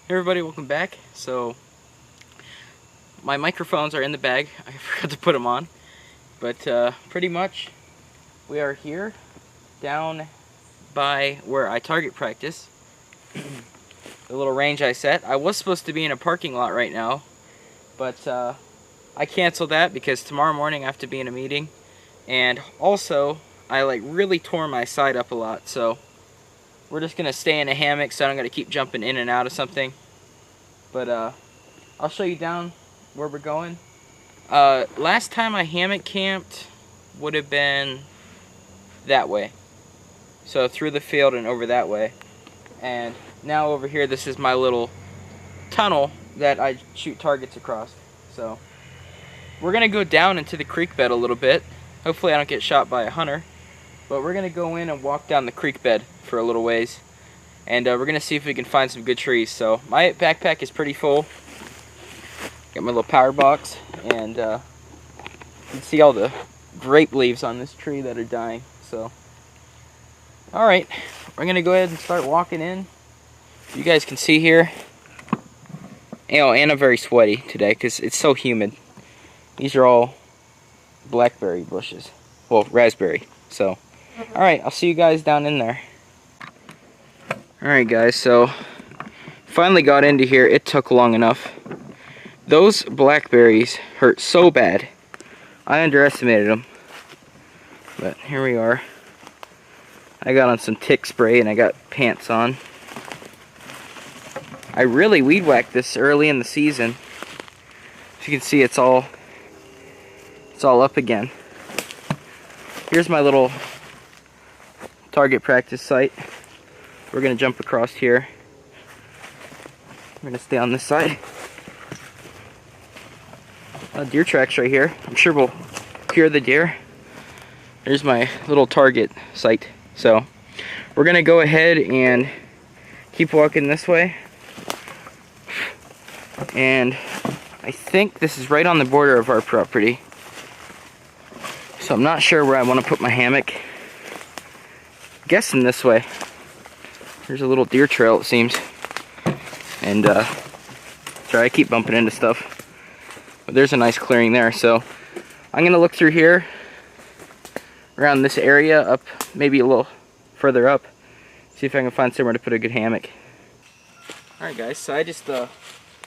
Hey everybody, welcome back. So my microphones are in the bag. I forgot to put them on, but pretty much we are here down by where I target practice. The little range I set. I was supposed to be in a parking lot right now, but I canceled that because tomorrow morning I have to be in a meeting, and also I really tore my side up a lot, so we're just gonna stay in a hammock so I don't gotta keep jumping in and out of something. But I'll show you down where we're going. Last time I hammock camped would have been that way. So through the field and over that way. And now over here, this is my little tunnel that I shoot targets across. So we're gonna go down into the creek bed a little bit. Hopefully I don't get shot by a hunter. But we're gonna go in and walk down the creek bed for a little ways. And we're gonna see if we can find some good trees. So my backpack is pretty full. Got my little power box, and you can see all the grape leaves on this tree that are dying. So, all right, we're gonna go ahead and start walking in. You guys can see here. And I'm very sweaty today because it's so humid. These are all blackberry bushes. Well, raspberry. So, all right, I'll see you guys down in there. Alright guys, so finally got into here. It took long enough. Those blackberries hurt so bad. I underestimated them. But here we are. I got on some tick spray and I got pants on. I really weed whacked this early in the season. As you can see, it's all up again. Here's my little target practice site. We're going to jump across here. We're going to stay on this side. Deer tracks right here. I'm sure we'll clear the deer. There's my little target site. So we're going to go ahead and keep walking this way. And I think this is right on the border of our property. So I'm not sure where I want to put my hammock. I'm guessing this way. There's a little deer trail, it seems. And, sorry, I keep bumping into stuff. But there's a nice clearing there. So, I'm going to look through here, around this area, up, maybe a little further up. See if I can find somewhere to put a good hammock. Alright guys, so I just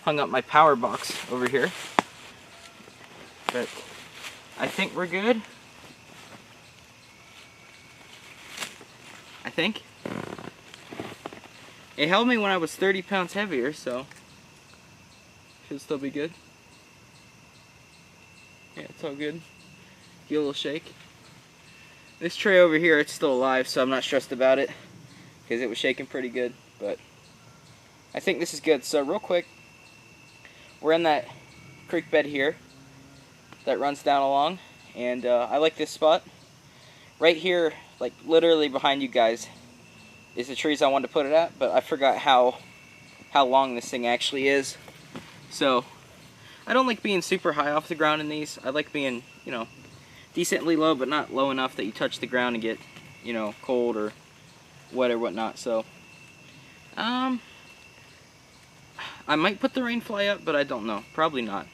hung up my power box over here. But, I think we're good. I think. It held me when I was 30 pounds heavier, so should still be good. Yeah, it's all good. Give a little shake. This tray over here, it's still alive, so I'm not stressed about it because it was shaking pretty good, but I think this is good. So real quick, we're in that creek bed here that runs down along, and I like this spot. Right here, like literally behind you guys, is the trees I wanted to put it at, but I forgot how long this thing actually is. So I don't like being super high off the ground in these. I like being, you know, decently low, but not low enough that you touch the ground and get, you know, cold or wet or whatnot. So I might put the rain fly up, but I don't know. Probably not.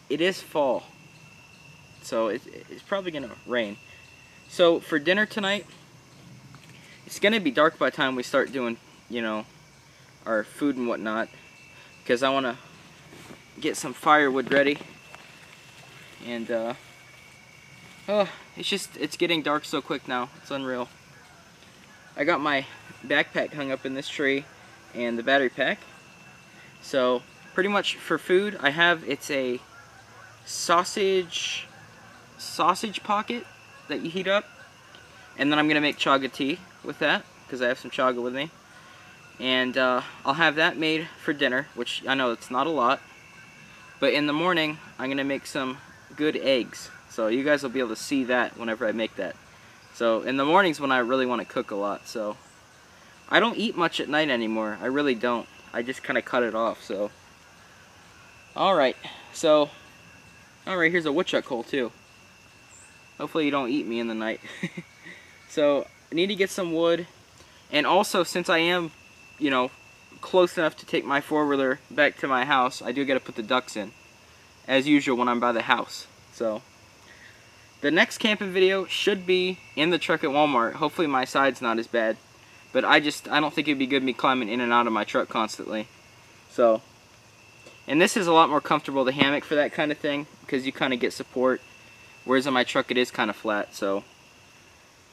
It is fall, so it's probably gonna rain. So for dinner tonight, it's going to be dark by the time we start doing, you know, our food and whatnot, because I want to get some firewood ready. And, oh, it's getting dark so quick now. It's unreal. I got my backpack hung up in this tree and the battery pack. So, pretty much for food, it's a sausage pocket that you heat up. And then I'm going to make chaga tea with that, because I have some chaga with me. And I'll have that made for dinner, which I know it's not a lot. But in the morning, I'm going to make some good eggs. So you guys will be able to see that whenever I make that. So in the mornings when I really want to cook a lot. So I don't eat much at night anymore. I really don't. I just kind of cut it off. So alright. So, alright, here's a woodchuck hole too. Hopefully you don't eat me in the night. So I need to get some wood, and also since I am, you know, close enough to take my four-wheeler back to my house, I do got to put the ducts in, as usual when I'm by the house. So the next camping video should be in the truck at Walmart. Hopefully my side's not as bad, but I don't think it'd be good me climbing in and out of my truck constantly. So, and this is a lot more comfortable, the hammock, for that kind of thing, because you kind of get support, whereas on my truck it is kind of flat. So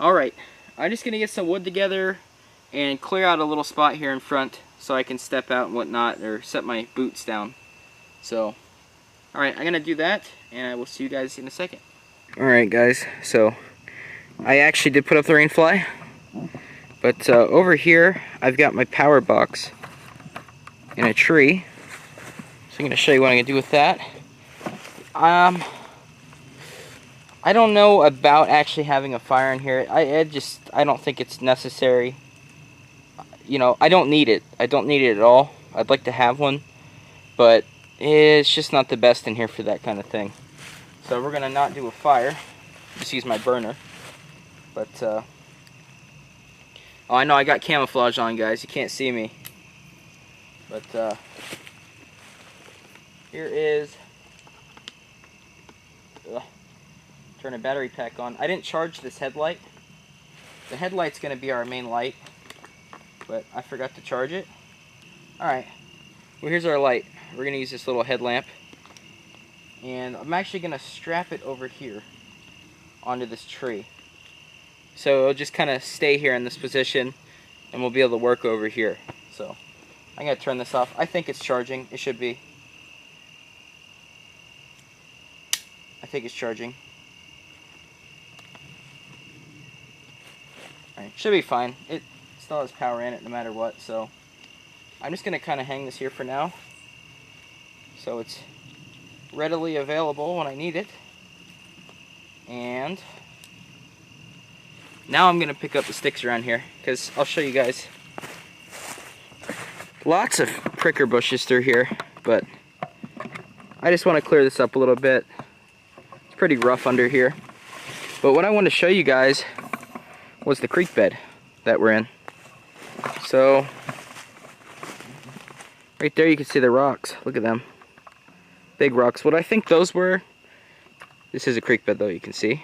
alright, I'm just gonna get some wood together and clear out a little spot here in front so I can step out and whatnot, or set my boots down. So alright, I'm gonna do that, and I will see you guys in a second. Alright guys, so I actually did put up the rain fly, but over here I've got my power box in a tree, so I'm gonna show you what I'm gonna do with that. I don't know about actually having a fire in here. I don't think it's necessary. You know, I don't need it. I don't need it at all. I'd like to have one, but it's just not the best in here for that kind of thing. So we're gonna not do a fire. Just use my burner. But oh, I know I got camouflage on, guys. You can't see me. But here is. Turn a battery pack on. I didn't charge this headlight. The headlight's going to be our main light, but I forgot to charge it. Alright, well here's our light. We're going to use this little headlamp, and I'm actually going to strap it over here onto this tree. So it'll just kind of stay here in this position, and we'll be able to work over here. So I'm going to turn this off. I think it's charging. It should be. I think it's charging. Alright, should be fine. It still has power in it no matter what, so I'm just going to kind of hang this here for now, so it's readily available when I need it. And now I'm going to pick up the sticks around here, because I'll show you guys. Lots of pricker bushes through here, but I just want to clear this up a little bit. It's pretty rough under here. But what I want to show you guys was the creek bed that we're in. So right there you can see the rocks. Look at them. Big rocks. What I think those were, this is a creek bed though, you can see.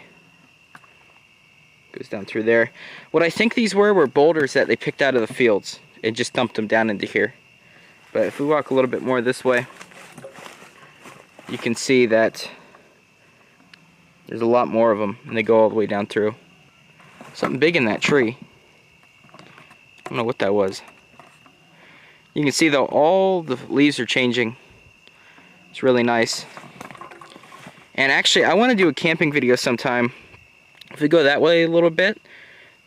Goes down through there. What I think these were boulders that they picked out of the fields and just dumped them down into here. But if we walk a little bit more this way, you can see that there's a lot more of them, and they go all the way down through. Something big in that tree. I don't know what that was. You can see though all the leaves are changing. It's really nice. And actually I want to do a camping video sometime. If we go that way a little bit,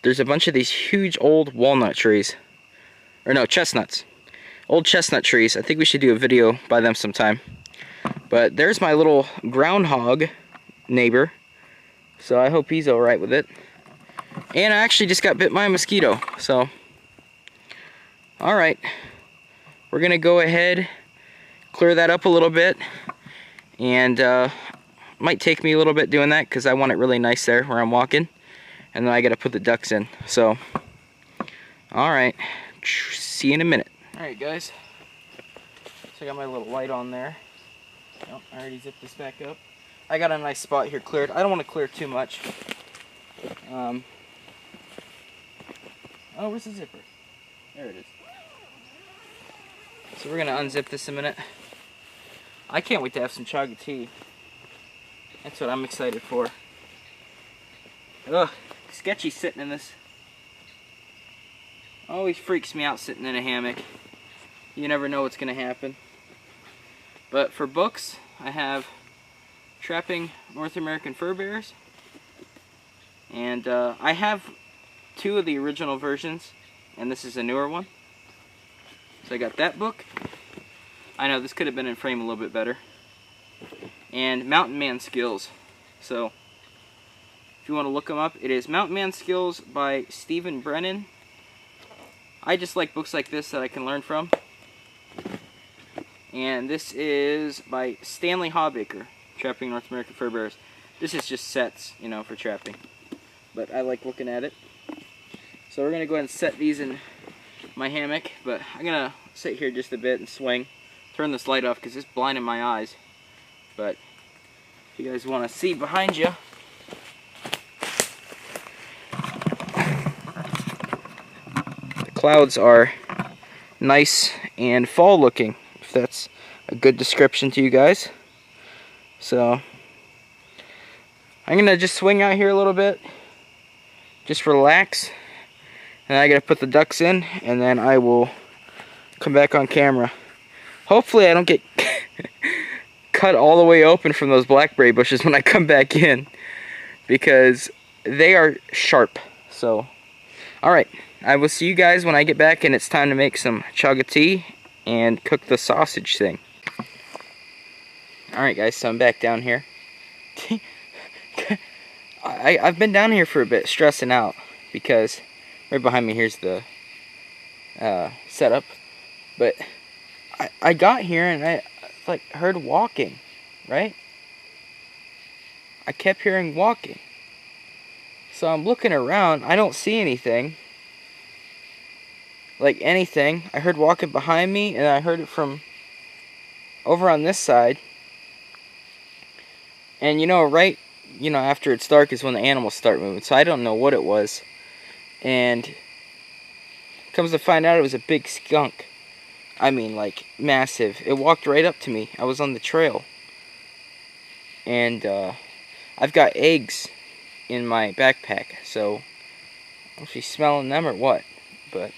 there's a bunch of these huge old walnut trees. Or no, chestnuts. Old chestnut trees. I think we should do a video by them sometime. But there's my little groundhog neighbor. So I hope he's alright with it. And I actually just got bit by a mosquito, so alright, we're gonna go ahead, clear that up a little bit, and might take me a little bit doing that because I want it really nice there where I'm walking, and then I gotta put the ducks in. So alright, see you in a minute. Alright guys, so I got my little light on there. Oh, I already zipped this back up. I got a nice spot here cleared. I don't want to clear too much. Oh, where's the zipper? There it is. So we're going to unzip this in a minute. I can't wait to have some chaga tea. That's what I'm excited for. Ugh, sketchy sitting in this. Always freaks me out sitting in a hammock. You never know what's going to happen. But for books, I have Trapping North American Fur Bears. And I have 2 of the original versions, and this is a newer one. So I got that book. I know this could have been in frame a little bit better. And Mountain Man Skills. So if you want to look them up, it is Mountain Man Skills by Stephen Brennan. I just like books like this that I can learn from. And this is by Stanley Hawbaker, Trapping North American Fur Bears. This is just sets, you know, for trapping. But I like looking at it. So we're going to go ahead and set these in my hammock, but I'm gonna sit here just a bit and swing. Turn this light off because it's blinding my eyes. But if you guys want to see behind you, the clouds are nice and fall looking, if that's a good description to you guys. So I'm gonna just swing out here a little bit, just relax, and I gotta put the ducks in, and then I will come back on camera. Hopefully I don't get cut all the way open from those blackberry bushes when I come back in, because they are sharp. So alright, I will see you guys when I get back and it's time to make some chaga tea and cook the sausage thing. Alright guys, so I'm back down here. I've been down here for a bit, stressing out, because right behind me here's the setup. But I got here and I like heard walking, right? I kept hearing walking. So I'm looking around, I don't see anything. Like anything. I heard walking behind me, and I heard it from over on this side. And right, after it's dark is when the animals start moving. So I don't know what it was. And comes to find out it was a big skunk. I mean, like, massive. It walked right up to me. I was on the trail. And I've got eggs in my backpack, so I don't know if she's smelling them or what. But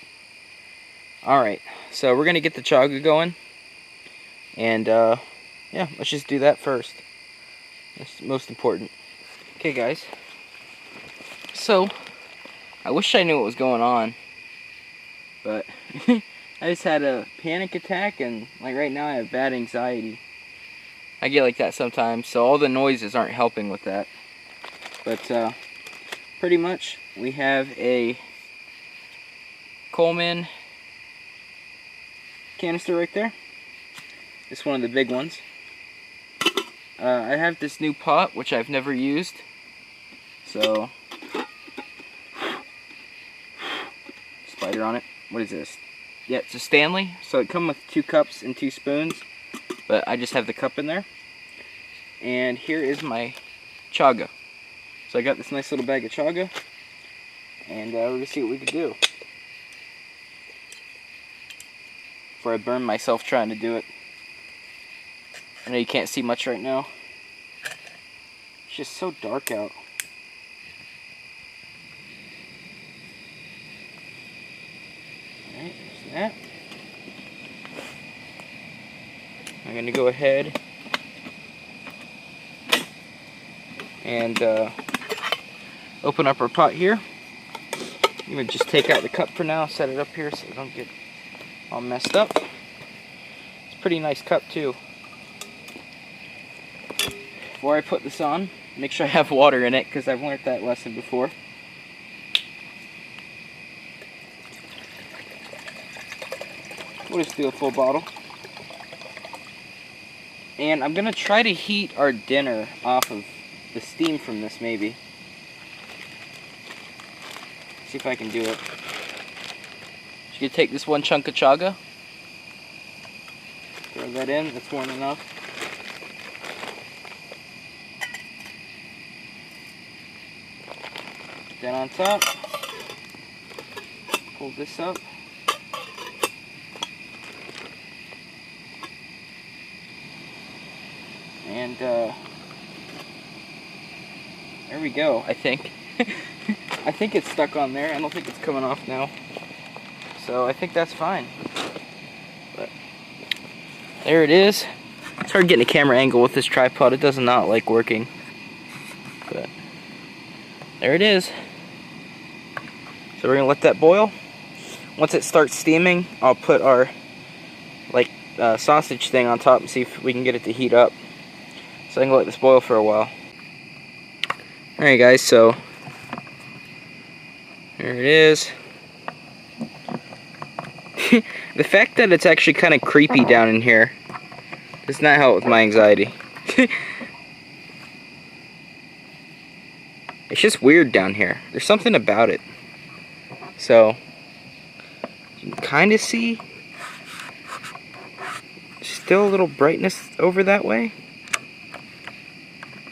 alright, so we're gonna get the chaga going. And yeah, let's just do that first. That's most important. Okay guys, so I wish I knew what was going on, but I just had a panic attack, and like right now I have bad anxiety. I get like that sometimes, so all the noises aren't helping with that. But pretty much we have a Coleman canister right there. It's one of the big ones. I have this new pot which I've never used, so spider on it. What is this? Yeah, it's a Stanley, so it comes with 2 cups and 2 spoons, but I just have the cup in there. And here is my chaga. So I got this nice little bag of chaga, and we're gonna see what we can do before I burn myself trying to do it. I know you can't see much right now. It's just so dark out. Alright, there's that. I'm going to go ahead and open up our pot here. I'm going to just take out the cup for now, set it up here so it don't get all messed up. It's a pretty nice cup too. Before I put this on, make sure I have water in it, because I've learned that lesson before. We'll just do a full bottle. And I'm going to try to heat our dinner off of the steam from this, maybe. See if I can do it. Just going to take this one chunk of chaga. Throw that in, that's warm enough. Then on top, pull this up. And there we go, I think. I think it's stuck on there. I don't think it's coming off now. So I think that's fine. But there it is. It's hard getting a camera angle with this tripod. It does not like working. But there it is. So we're gonna let that boil. Once it starts steaming, I'll put our sausage thing on top and see if we can get it to heat up. So I can let this boil for a while. Alright guys, so there it is. The fact that it's actually kind of creepy down in here does not help with my anxiety. It's just weird down here. There's something about it. So, you kind of see. Still a little brightness over that way.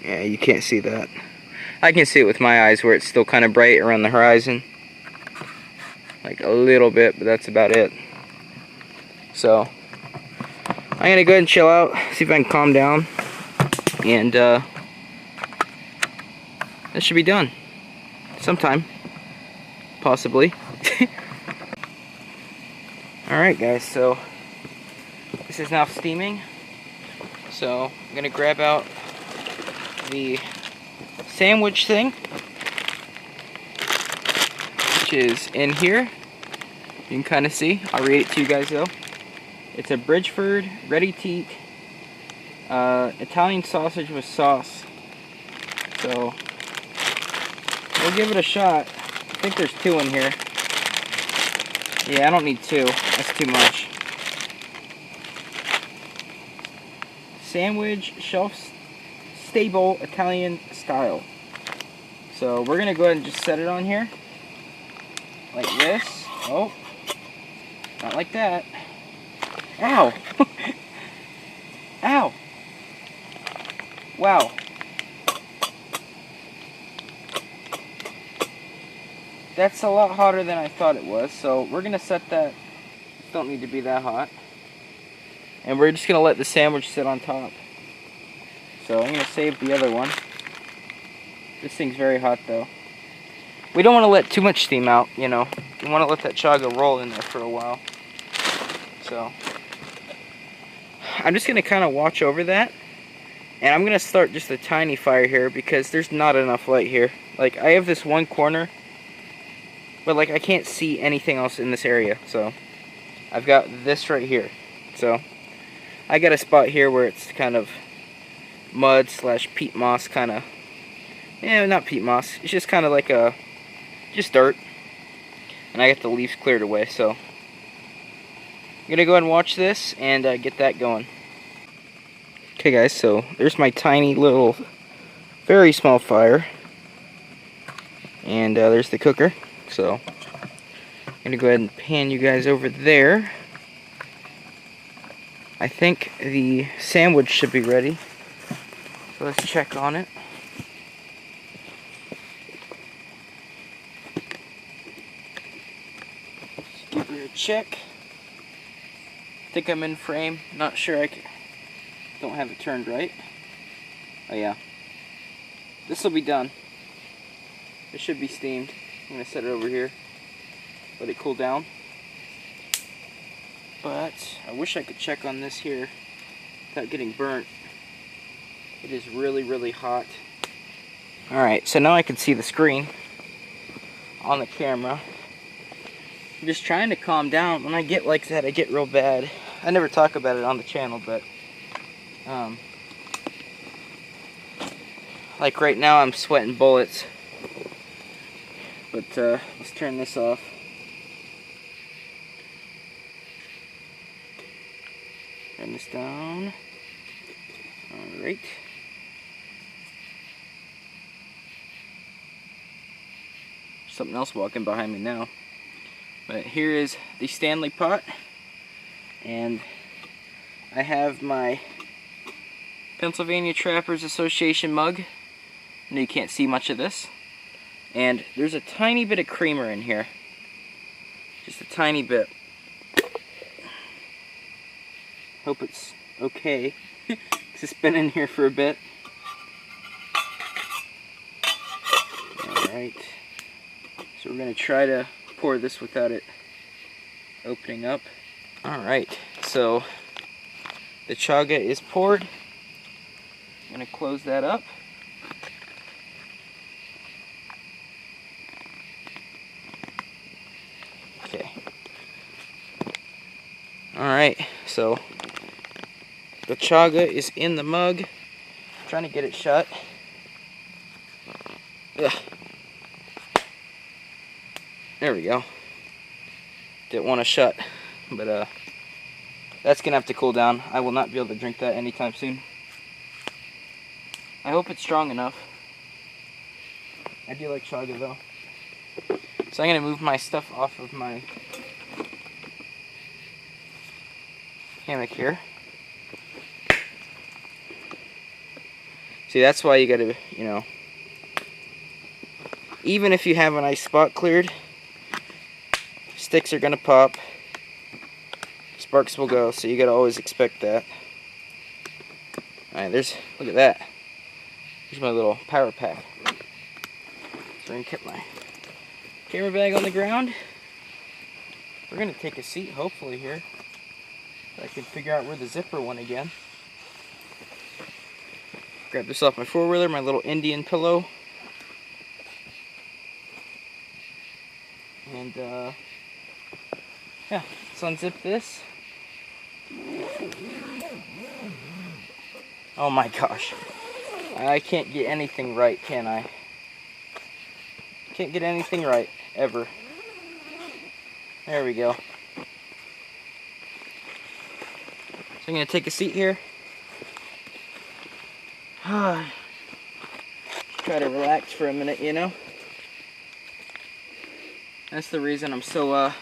Yeah, you can't see that. I can see it with my eyes where it's still kind of bright around the horizon. Like a little bit, but that's about it. So, I'm going to go ahead and chill out, see if I can calm down. And, that should be done. Sometime. Possibly. Alright guys, so this is now steaming. So I'm gonna grab out the sandwich thing, which is in here. You can kind of see. I'll read it to you guys though. It's a Bridgeford ready to eat Italian sausage with sauce. So we'll give it a shot. I think there's 2 in here. Yeah, I don't need 2. That's too much. Sandwich, shelf stable Italian style. So we're gonna go ahead and just set it on here. Like this. Oh. Not like that. Ow! Ow! Wow. That's a lot hotter than I thought it was, so we're going to set that. Don't need to be that hot. And we're just going to let the sandwich sit on top. So I'm going to save the other one. This thing's very hot though. We don't want to let too much steam out, you know. We want to let that chaga roll in there for a while. So I'm just going to kind of watch over that. And I'm going to start just a tiny fire here because there's not enough light here. Like, I have this one corner, but like I can't see anything else in this area. So I've got this right here. So I got a spot here where it's kind of mud / peat moss kind of. Yeah, not peat moss. It's just kind of like just dirt. And I got the leaves cleared away. So I'm going to go ahead and watch this and get that going. Okay guys, so there's my tiny little, very small fire. And there's the cooker. So I'm going to go ahead and pan you guys over there. I think the sandwich should be ready. So let's check on it. Just give it a check. I think I'm in frame. Not sure don't have it turned right. Oh yeah. This will be done. It should be steamed. I'm going to set it over here. Let it cool down. But I wish I could check on this here without getting burnt. It is really, really hot. Alright, so now I can see the screen on the camera. I'm just trying to calm down. When I get like that, I get real bad. I never talk about it on the channel, but like right now I'm sweating bullets. But let's turn this off. Turn this down. Alright. Something else walking behind me now. But here is the Stanley pot. And I have my Pennsylvania Trappers Association mug. I know you can't see much of this. And there's a tiny bit of creamer in here. Just a tiny bit. Hope it's okay. Because it's been in here for a bit. Alright. So we're going to try to pour this without it opening up. Alright. So the chaga is poured. I'm going to close that up. Okay. Alright, so the chaga is in the mug. I'm trying to get it shut. Ugh. There we go. Didn't want to shut, but that's gonna have to cool down. I will not be able to drink that anytime soon. I hope it's strong enough. I do like chaga though. So I'm gonna move my stuff off of my hammock here. See, that's why you gotta, you know, even if you have a nice spot cleared, sticks are gonna pop, sparks will go, so you gotta always expect that. Alright, look at that. Here's my little power pack. So I'm gonna get my camera bag on the ground. We're gonna take a seat, hopefully, here. So I can figure out where the zipper went again. Grab this off my four-wheeler, my little Indian pillow. And, yeah, let's unzip this. Oh my gosh. I can't get anything right, can I? Can't get anything right, ever. There we go. So I'm going to take a seat here. Try to relax for a minute, you know? That's the reason I'm so,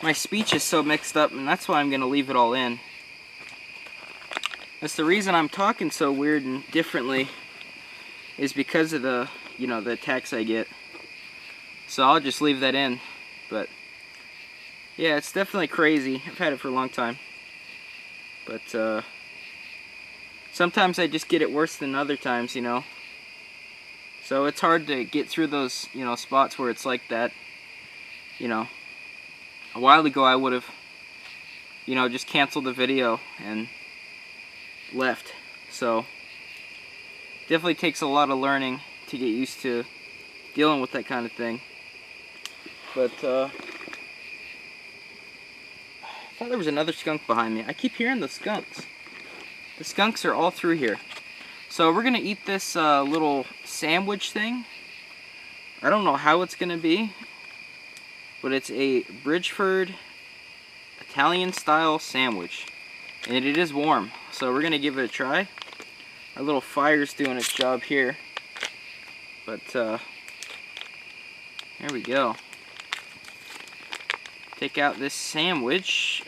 my speech is so mixed up, and that's why I'm going to leave it all in. That's the reason I'm talking so weird and differently, is because of the, you know, the attacks I get. So I'll just leave that in. But yeah, it's definitely crazy. I've had it for a long time. But sometimes I just get it worse than other times, you know. So it's hard to get through those, you know, spots where it's like that. You know, a while ago I would have, you know, just canceled the video and left. So definitely takes a lot of learning to get used to dealing with that kind of thing. But I thought there was another skunk behind me. I keep hearing the skunks. The skunks are all through here. So we're gonna eat this little sandwich thing. I don't know how it's gonna be, but it's a Bridgeford Italian style sandwich. And it is warm, so we're gonna give it a try. Our little fire's doing its job here. But there we go. Take out this sandwich.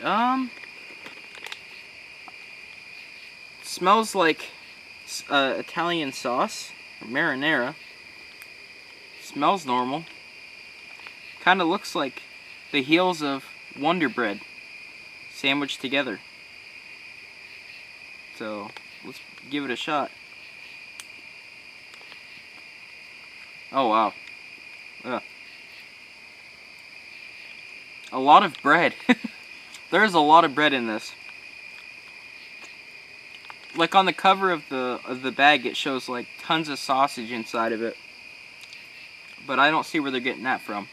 Smells like Italian sauce, or marinara. Smells normal. Kind of looks like the heels of Wonder Bread sandwiched together. So let's give it a shot. Oh wow. Ugh. A lot of bread. There's a lot of bread in this. Like on the cover of the bag, it shows like tons of sausage inside of it. But I don't see where they're getting that from.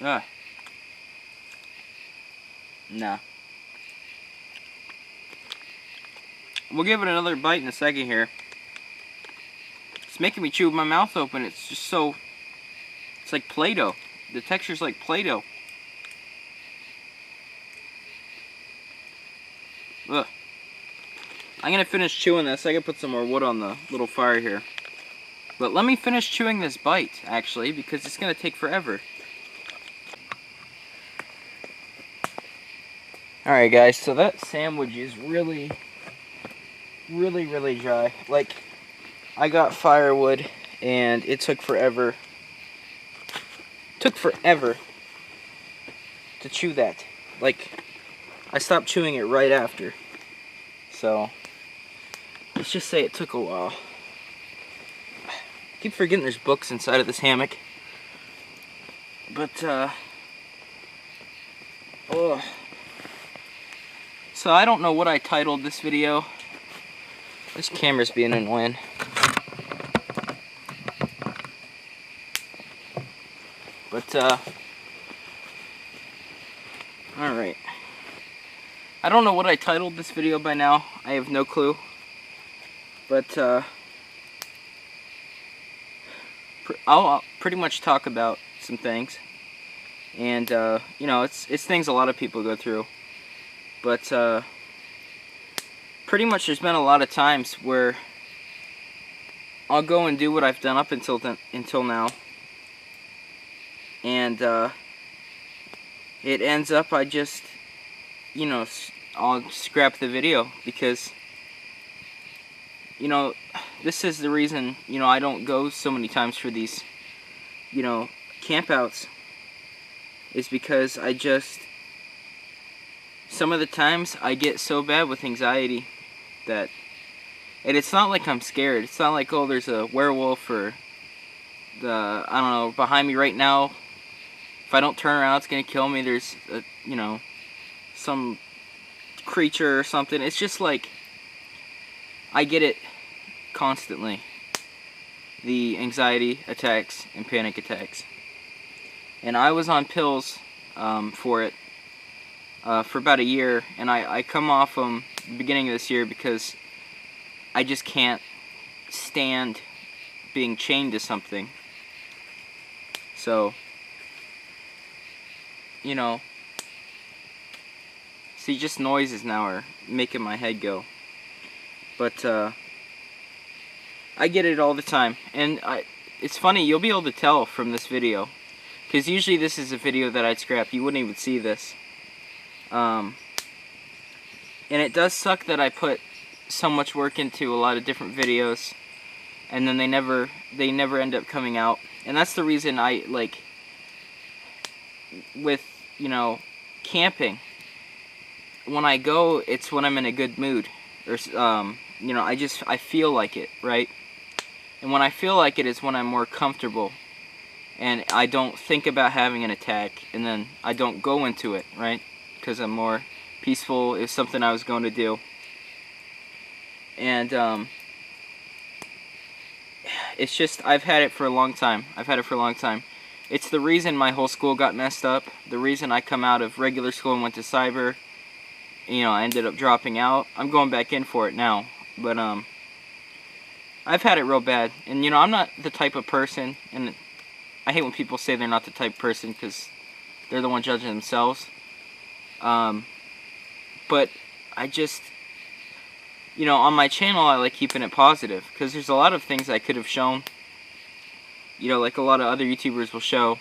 Ugh. Nah. We'll give it another bite in a second here. It's making me chew my mouth open. It's just so... It's like Play-Doh. The texture's like Play-Doh. Ugh. I'm gonna finish chewing this. I gotta put some more wood on the little fire here. But let me finish chewing this bite, actually, because it's gonna take forever. Alright guys, so that sandwich is really dry. Like, I got firewood and it took forever. Took forever to chew that. Like, I stopped chewing it right after. So, let's just say it took a while. I keep forgetting there's books inside of this hammock. But, oh. So I don't know what I titled this video. This camera's being annoying. But, alright. I don't know what I titled this video by now. I have no clue. But, I'll pretty much talk about some things. And, you know, it's things a lot of people go through. But, pretty much there's been a lot of times where I'll go and do what I've done up until now. And, it ends up I just, you know, I'll scrap the video because, you know, this is the reason, you know, I don't go so many times for these, you know, campouts, is because I just, some of the times I get so bad with anxiety that, and it's not like I'm scared. It's not like, oh, there's a werewolf or I don't know, behind me right now. If I don't turn around, it's gonna kill me. There's a, you know, some creature or something. It's just like, I get it constantly. The anxiety attacks and panic attacks. And I was on pills for it for about a year, and I come off them the beginning of this year because I just can't stand being chained to something. So, you know, see, just noises now are making my head go. But I get it all the time, and it's funny, you'll be able to tell from this video, because usually this is a video that I'd scrap. You wouldn't even see this. And it does suck that I put so much work into a lot of different videos, and then they never end up coming out. And that's the reason I, like, with, you know, camping, when I go, it's when I'm in a good mood, or you know, I feel like it, right? And when I feel like it is when I'm more comfortable, and I don't think about having an attack, and then I don't go into it, right? Because I'm more peaceful. It's something I was going to do. And it's just, I've had it for a long time. It's the reason my whole school got messed up. The reason I come out of regular school and went to cyber. You know, I ended up dropping out. I'm going back in for it now. But I've had it real bad. And you know, I'm not the type of person, and I hate when people say they're not the type of person because they're the one judging themselves. But I just, you know, on my channel I like keeping it positive, because there's a lot of things I could have shown, you know, like a lot of other YouTubers will show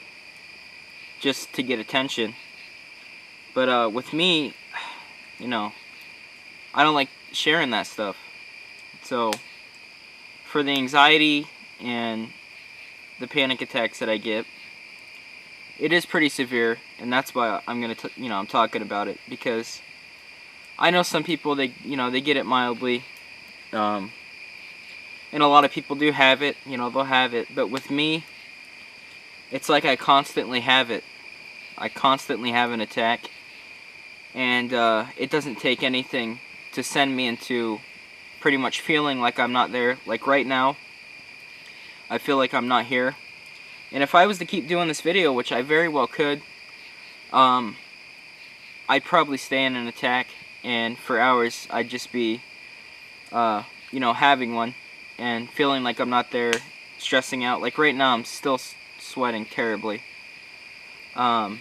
just to get attention. But with me, you know, I don't like sharing that stuff. So for the anxiety and the panic attacks that I get, it is pretty severe, and that's why I'm I'm talking about it, because I know some people, they get it mildly, and a lot of people do have it, you know, they'll have it, but with me, it's like I constantly have it. I constantly have an attack, and it doesn't take anything to send me into pretty much feeling like I'm not there. Like right now, I feel like I'm not here. And if I was to keep doing this video, which I very well could, I'd probably stay in an attack, and for hours I'd just be, you know, having one and feeling like I'm not there, stressing out. Like right now I'm still sweating terribly. But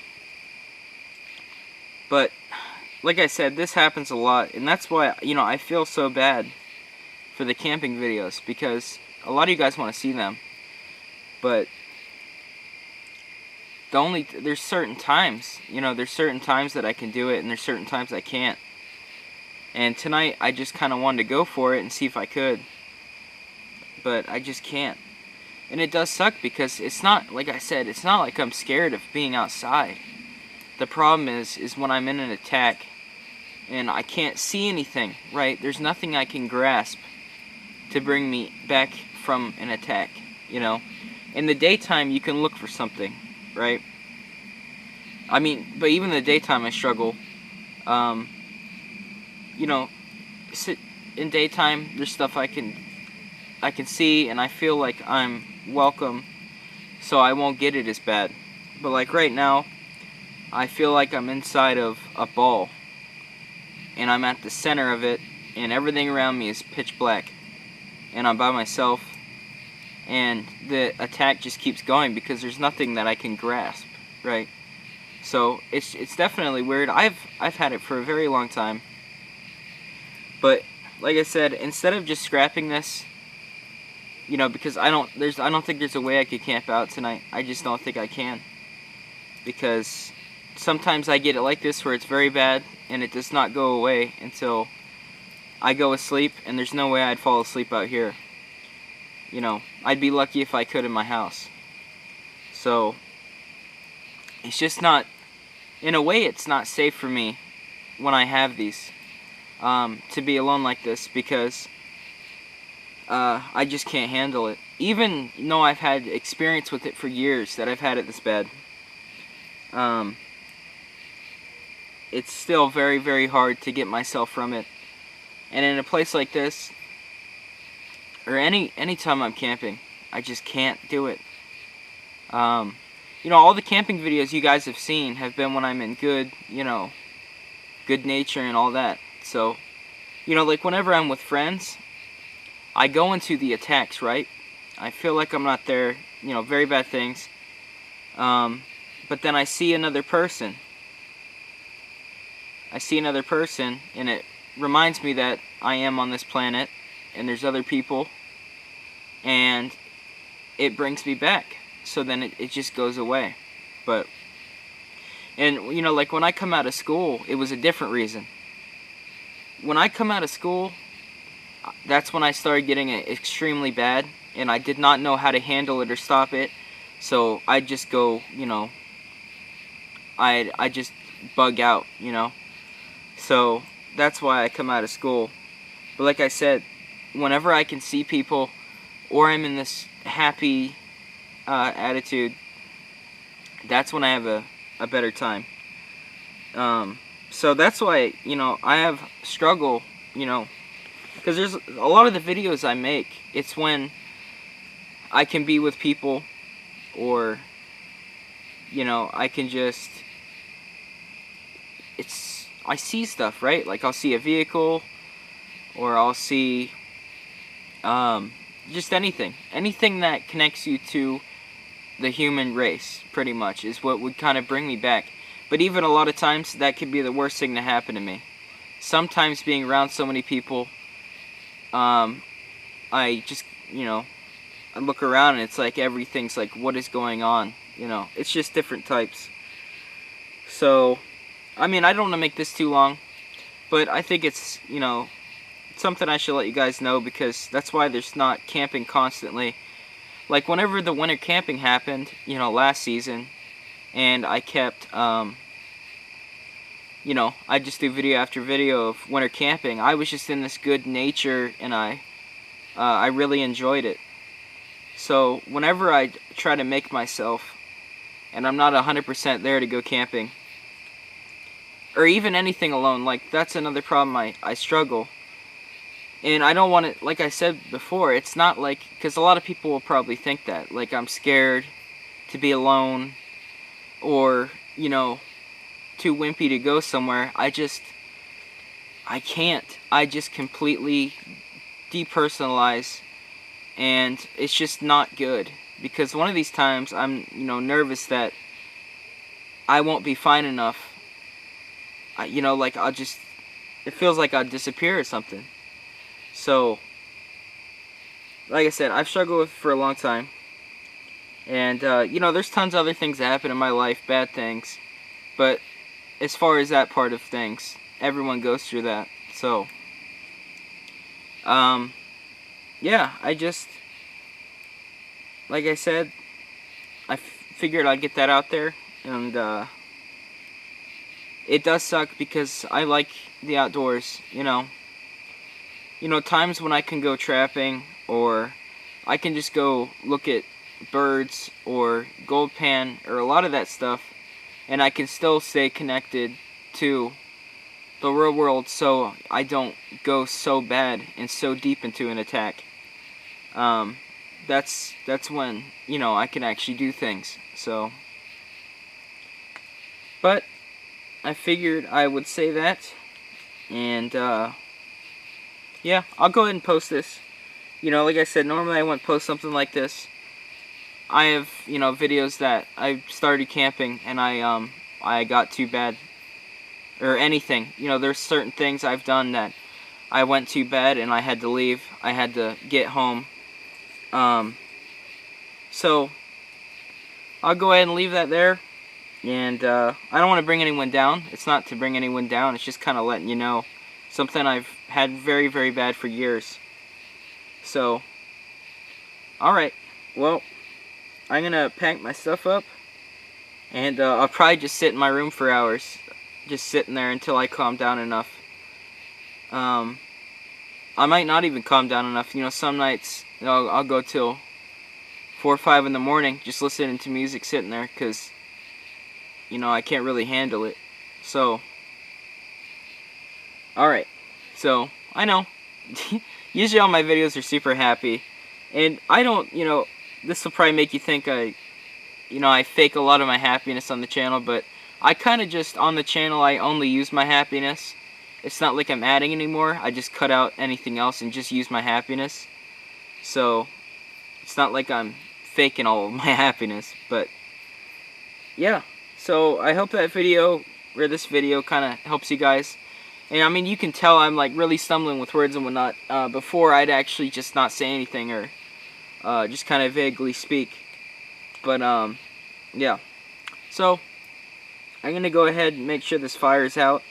like I said, this happens a lot, and that's why, you know, I feel so bad for the camping videos, because a lot of you guys want to see them, but there's certain times, you know, there's certain times that I can do it, and there's certain times I can't. And tonight I just kind of wanted to go for it and see if I could, but I just can't. And it does suck, because it's not, like I said, it's not like I'm scared of being outside. The problem is when I'm in an attack and I can't see anything, right? There's nothing I can grasp to bring me back from an attack, you know? In the daytime you can look for something, right? I mean, but even in the daytime I struggle. You know, in daytime there's stuff I can see, and I feel like I'm welcome, so I won't get it as bad. But like right now, I feel like I'm inside of a ball, and I'm at the center of it, and everything around me is pitch black, and I'm by myself, and the attack just keeps going because there's nothing that I can grasp, right? So it's definitely weird. I've had it for a very long time, but like I said, instead of just scrapping this, you know, because I don't think there's a way I could camp out tonight. I just don't think I can, because sometimes I get it like this where it's very bad and it does not go away until I go asleep, and there's no way I'd fall asleep out here. You know, I'd be lucky if I could in my house. So it's just not, in a way it's not safe for me when I have these, to be alone like this, because I just can't handle it. Even though I've had experience with it for years, that I've had it this bad, it's still very, very hard to get myself from it. And in a place like this, or any time I'm camping, I just can't do it. You know, all the camping videos you guys have seen have been when I'm in good, you know, good nature and all that. So, you know, like whenever I'm with friends, I go into the attacks, right? I feel like I'm not there, you know, very bad things. But then I see another person. And it reminds me that I am on this planet and there's other people, and it brings me back. So then it just goes away. And you know, like when I come out of school, it was a different reason. When I come out of school, that's when I started getting it extremely bad, and I did not know how to handle it or stop it. So I just go, you know, I just bug out, you know. So that's why I come out of school. But like I said, whenever I can see people, or I'm in this happy attitude, that's when I have a better time. So that's why, you know, I have struggle, you know, because there's a lot of the videos I make, it's when I can be with people, or, you know, I can just, I see stuff, right? Like I'll see a vehicle, or I'll see just anything that connects you to the human race, pretty much, is what would kind of bring me back. But even a lot of times, that could be the worst thing to happen to me. Sometimes being around so many people, I just, you know, I look around and it's like everything's like, what is going on? You know, it's just different types. So, I mean, I don't want to make this too long, but I think it's, you know, something I should let you guys know, because that's why there's not camping constantly. Like whenever the winter camping happened, you know, last season, and I kept, you know, I just do video after video of winter camping, I was just in this good nature, and I really enjoyed it. So whenever I try to make myself, and I'm not 100% there to go camping, or even anything alone, like that's another problem I struggle. And I don't want it, like I said before, it's not like, because a lot of people will probably think that, like I'm scared to be alone, or, you know, too wimpy to go somewhere. I can't. I just completely depersonalize, and it's just not good. Because one of these times I'm, you know, nervous that I won't be fine enough. You know, like I'll just, it feels like I'll disappear or something. So, like I said, I've struggled with it for a long time. And, you know, there's tons of other things that happen in my life, bad things. But as far as that part of things, everyone goes through that. So, yeah, I just, like I said, I figured I'd get that out there. And, it does suck because I like the outdoors, you know. You know, times when I can go trapping, or I can just go look at birds or gold pan or a lot of that stuff, and I can still stay connected to the real world, so I don't go so bad and so deep into an attack. That's when, you know, I can actually do things. So, but I figured I would say that, and yeah, I'll go ahead and post this. You know, like I said, normally I wouldn't post something like this. I have, you know, videos that I started camping and I got too bad, or anything. You know, there's certain things I've done that I went too bad and I had to leave. I had to get home. So I'll go ahead and leave that there. And I don't want to bring anyone down. It's not to bring anyone down. It's just kind of letting you know something I've had very, very bad for years. So, alright. Well, I'm going to pack my stuff up. And I'll probably just sit in my room for hours. Just sitting there until I calm down enough. I might not even calm down enough. You know, some nights I'll go till 4 or 5 in the morning just listening to music sitting there because, you know, I can't really handle it. So, alright. So, I know. Usually all my videos are super happy. And I don't, you know, this will probably make you think I fake a lot of my happiness on the channel, but I kind of just, on the channel, I only use my happiness. It's not like I'm adding anymore. I just cut out anything else and just use my happiness. So, it's not like I'm faking all of my happiness, but yeah. So, I hope that video, or this video, kind of helps you guys. And I mean, you can tell I'm like really stumbling with words and whatnot. Before, I'd actually just not say anything or just kind of vaguely speak. But, yeah. So, I'm going to go ahead and make sure this fire's out.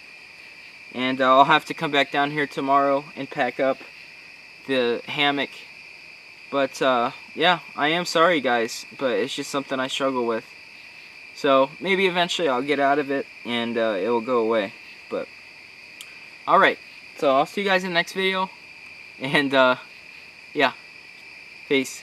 And I'll have to come back down here tomorrow and pack up the hammock. But, yeah, I am sorry, guys. But it's just something I struggle with. So, maybe eventually I'll get out of it and it will go away. But, alright. So, I'll see you guys in the next video. And, yeah. Peace.